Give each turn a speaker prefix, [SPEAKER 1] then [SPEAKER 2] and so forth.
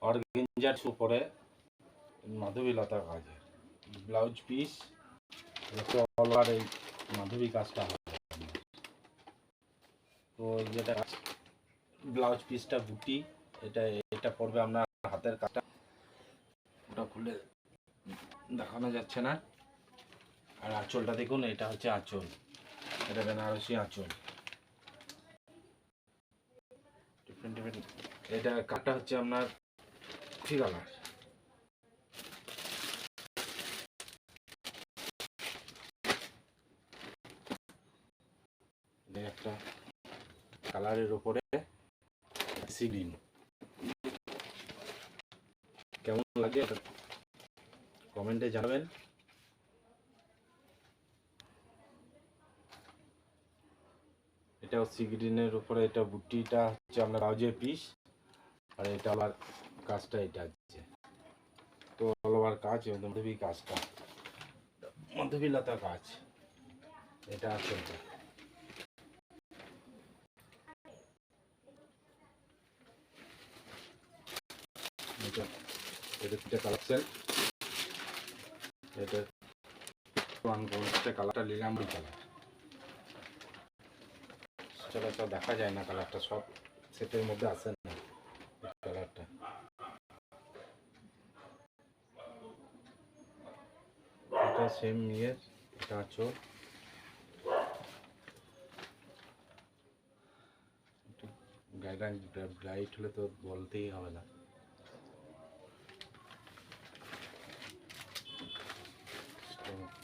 [SPEAKER 1] Organza উপরে মাধবীলতা কাজের blouse piece, all over এই মাধবী কাজটা হবে। তো যেটা ব্লাউজ পিসটা বুটি, এটা পড়বে আপনার হাতের কাজটা, ওটা খুলে দেখানো যাচ্ছে না। আর আঁচলটা দেখুন, এটা হচ্ছে আঁচল, এটা বেনারসি আঁচল, ডিফারেন্ট ডিফারেন্ট। এটা কাটা হচ্ছে আপনার ঠিক কালার, একটা কালারের উপরে সি গ্রিন। কেমন লাগে এটা কমেন্টে জানাবেন। এটাও সি গ্রিনের উপরে, এটা বুটিটা হচ্ছে আপনার ব্লাউজের পিস, আর এটা আবার কাজটা এটা হচ্ছে তো অল ওভার কাজ, মাধবী কাজটা মাধবীলতা কাজ, এটা আছে। এটা দুটো কালেকশন, এটা কালারটা লীলাম্বরী কালার, সচরাচর দেখা যায় না কালারটা, সব সেটের মধ্যে আসে না কালারটা। এটা সেম ইয়ের, এটা আঁচল, গাইডলাইন ব্রাইট হলে তো বলতেই হবে না।